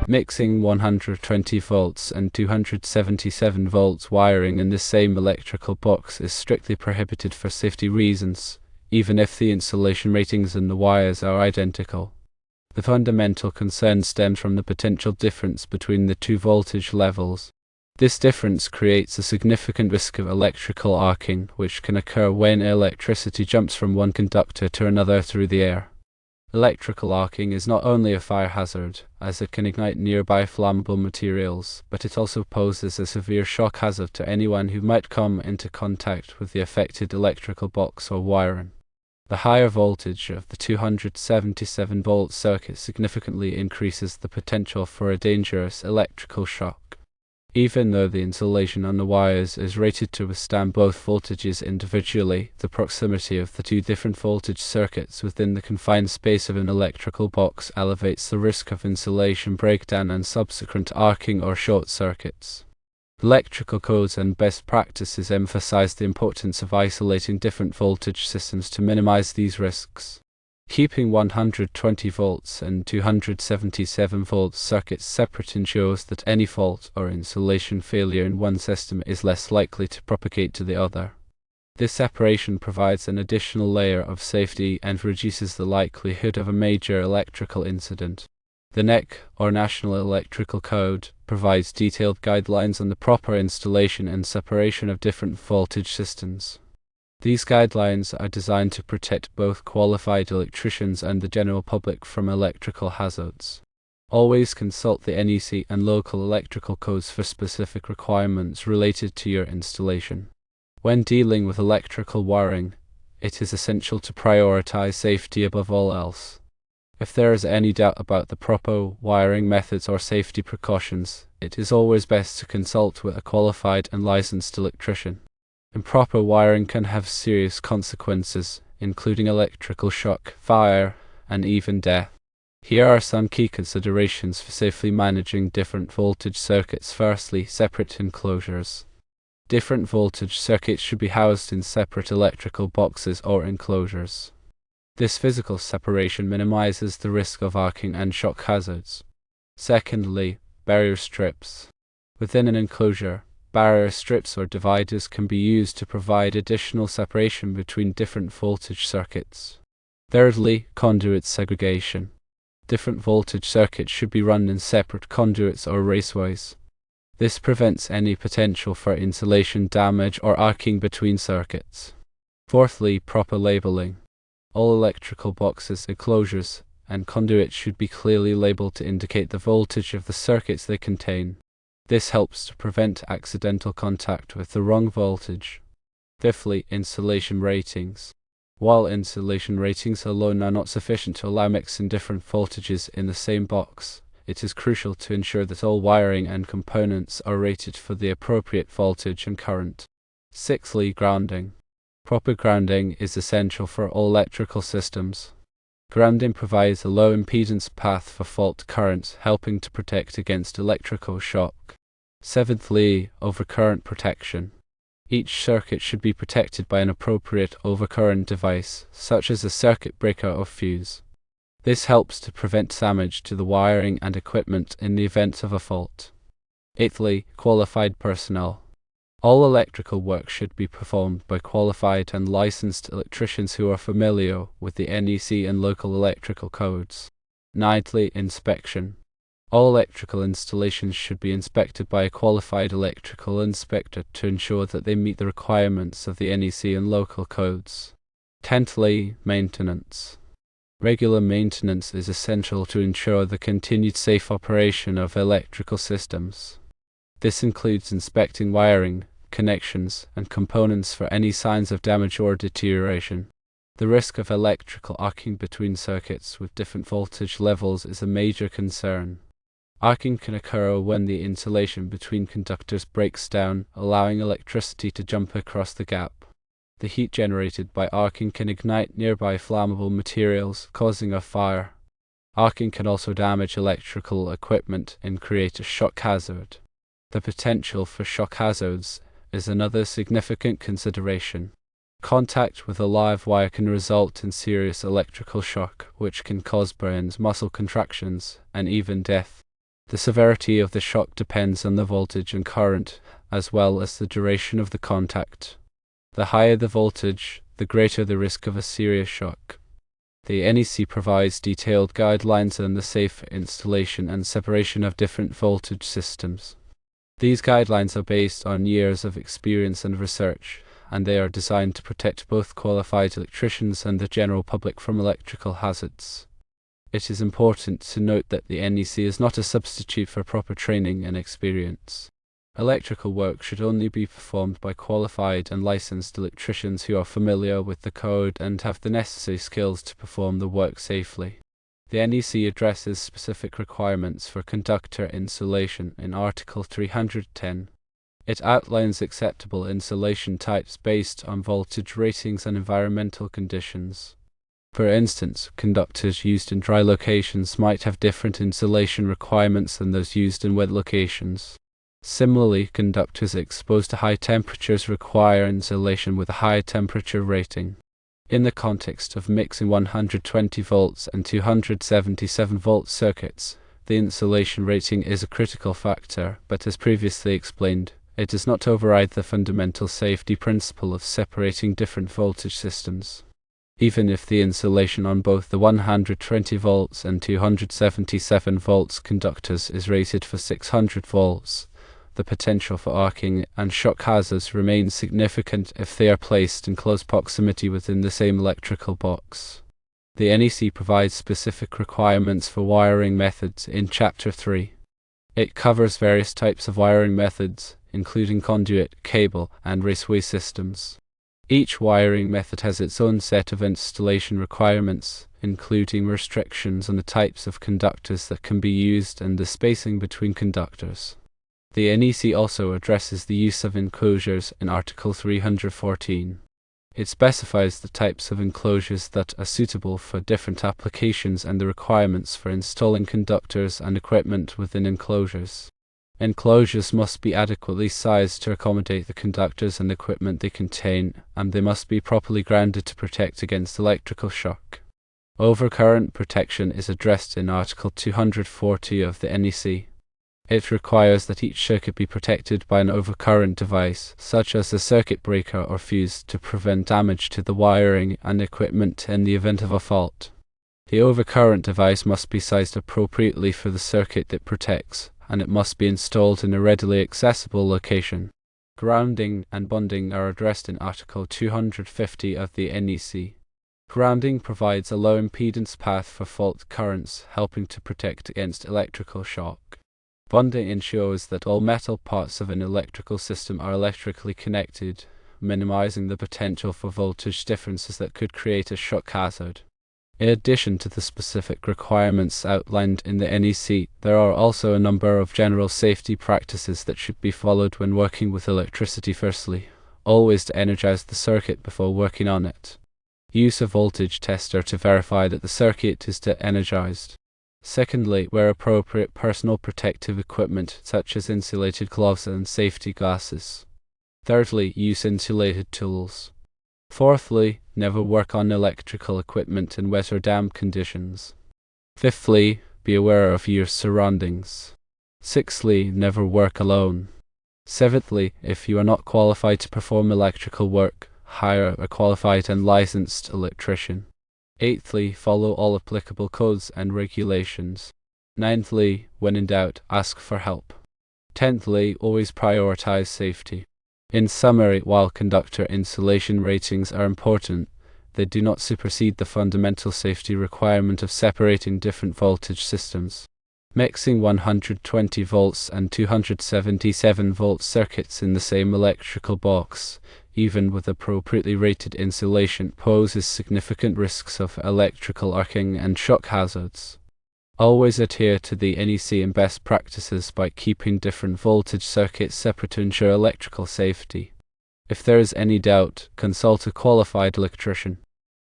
Mixing 120 volts and 277 volts wiring in the same electrical box is strictly prohibited for safety reasons, even if the insulation ratings and the wires are identical. The fundamental concern stems from the potential difference between the two voltage levels. This difference creates a significant risk of electrical arcing, which can occur when electricity jumps from one conductor to another through the air. Electrical arcing is not only a fire hazard, as it can ignite nearby flammable materials, but it also poses a severe shock hazard to anyone who might come into contact with the affected electrical box or wiring. The higher voltage of the 277-volt circuit significantly increases the potential for a dangerous electrical shock. Even though the insulation on the wires is rated to withstand both voltages individually, the proximity of the two different voltage circuits within the confined space of an electrical box elevates the risk of insulation breakdown and subsequent arcing or short circuits. Electrical codes and best practices emphasize the importance of isolating different voltage systems to minimize these risks. Keeping 120 volts and 277 volts circuits separate ensures that any fault or insulation failure in one system is less likely to propagate to the other. This separation provides an additional layer of safety and reduces the likelihood of a major electrical incident. The NEC, or National Electrical Code, provides detailed guidelines on the proper installation and separation of different voltage systems. These guidelines are designed to protect both qualified electricians and the general public from electrical hazards. Always consult the NEC and local electrical codes for specific requirements related to your installation. When dealing with electrical wiring, it is essential to prioritize safety above all else. If there is any doubt about the proper wiring methods or safety precautions, it is always best to consult with a qualified and licensed electrician. Improper wiring can have serious consequences, including electrical shock, fire, and even death. Here are some key considerations for safely managing different voltage circuits. Firstly, separate enclosures. Different voltage circuits should be housed in separate electrical boxes or enclosures. This physical separation minimizes the risk of arcing and shock hazards. Secondly, barrier strips. Within an enclosure, barrier strips or dividers can be used to provide additional separation between different voltage circuits. Thirdly, conduit segregation. Different voltage circuits should be run in separate conduits or raceways. This prevents any potential for insulation damage or arcing between circuits. Fourthly, proper labeling. All electrical boxes, enclosures, and conduits should be clearly labeled to indicate the voltage of the circuits they contain. This helps to prevent accidental contact with the wrong voltage. Fifthly, insulation ratings. While insulation ratings alone are not sufficient to allow mixing different voltages in the same box, it is crucial to ensure that all wiring and components are rated for the appropriate voltage and current. Sixthly, grounding. Proper grounding is essential for all electrical systems. Grounding provides a low impedance path for fault current, helping to protect against electrical shock. Seventhly, overcurrent protection. Each circuit should be protected by an appropriate overcurrent device, such as a circuit breaker or fuse. This helps to prevent damage to the wiring and equipment in the event of a fault. Eighthly, qualified personnel. All electrical work should be performed by qualified and licensed electricians who are familiar with the NEC and local electrical codes. Ninthly, inspection. All electrical installations should be inspected by a qualified electrical inspector to ensure that they meet the requirements of the NEC and local codes. Tenthly, maintenance. Regular maintenance is essential to ensure the continued safe operation of electrical systems. This includes inspecting wiring, connections, and components for any signs of damage or deterioration. The risk of electrical arcing between circuits with different voltage levels is a major concern. Arcing can occur when the insulation between conductors breaks down, allowing electricity to jump across the gap. The heat generated by arcing can ignite nearby flammable materials, causing a fire. Arcing can also damage electrical equipment and create a shock hazard. The potential for shock hazards is another significant consideration. Contact with a live wire can result in serious electrical shock, which can cause burns, muscle contractions, and even death. The severity of the shock depends on the voltage and current, as well as the duration of the contact. The higher the voltage, the greater the risk of a serious shock. The NEC provides detailed guidelines on the safe installation and separation of different voltage systems. These guidelines are based on years of experience and research, and they are designed to protect both qualified electricians and the general public from electrical hazards. It is important to note that the NEC is not a substitute for proper training and experience. Electrical work should only be performed by qualified and licensed electricians who are familiar with the code and have the necessary skills to perform the work safely. The NEC addresses specific requirements for conductor insulation in Article 310. It outlines acceptable insulation types based on voltage ratings and environmental conditions. For instance, conductors used in dry locations might have different insulation requirements than those used in wet locations. Similarly, conductors exposed to high temperatures require insulation with a high temperature rating. In the context of mixing 120 volts and 277 volt circuits, the insulation rating is a critical factor, but as previously explained, it does not override the fundamental safety principle of separating different voltage systems. Even if the insulation on both the 120 volts and 277 volts conductors is rated for 600 volts, the potential for arcing and shock hazards remains significant if they are placed in close proximity within the same electrical box. The NEC provides specific requirements for wiring methods in Chapter 3. It covers various types of wiring methods, including conduit, cable, and raceway systems. Each wiring method has its own set of installation requirements, including restrictions on the types of conductors that can be used and the spacing between conductors. The NEC also addresses the use of enclosures in Article 314. It specifies the types of enclosures that are suitable for different applications and the requirements for installing conductors and equipment within enclosures. Enclosures must be adequately sized to accommodate the conductors and equipment they contain, and they must be properly grounded to protect against electrical shock. Overcurrent protection is addressed in Article 240 of the NEC. It requires that each circuit be protected by an overcurrent device, such as a circuit breaker or fuse, to prevent damage to the wiring and equipment in the event of a fault. The overcurrent device must be sized appropriately for the circuit it protects, and it must be installed in a readily accessible location. Grounding and bonding are addressed in Article 250 of the NEC. Grounding provides a low impedance path for fault currents, helping to protect against electrical shock. Bonding ensures that all metal parts of an electrical system are electrically connected, minimizing the potential for voltage differences that could create a shock hazard. In addition to the specific requirements outlined in the NEC, there are also a number of general safety practices that should be followed when working with electricity. Firstly, always to energize the circuit before working on it. Use a voltage tester to verify that the circuit is energized. Secondly, wear appropriate personal protective equipment such as insulated gloves and safety glasses. Thirdly, use insulated tools. Fourthly, never work on electrical equipment in wet or damp conditions. Fifthly, be aware of your surroundings. Sixthly, never work alone. Seventhly, if you are not qualified to perform electrical work, hire a qualified and licensed electrician. Eighthly, follow all applicable codes and regulations. Ninthly, when in doubt, ask for help. Tenthly, always prioritize safety. In summary, while conductor insulation ratings are important, they do not supersede the fundamental safety requirement of separating different voltage systems. Mixing 120 volts and 277 volt circuits in the same electrical box, even with appropriately rated insulation, poses significant risks of electrical arcing and shock hazards. Always adhere to the NEC and best practices by keeping different voltage circuits separate to ensure electrical safety. If there is any doubt, consult a qualified electrician.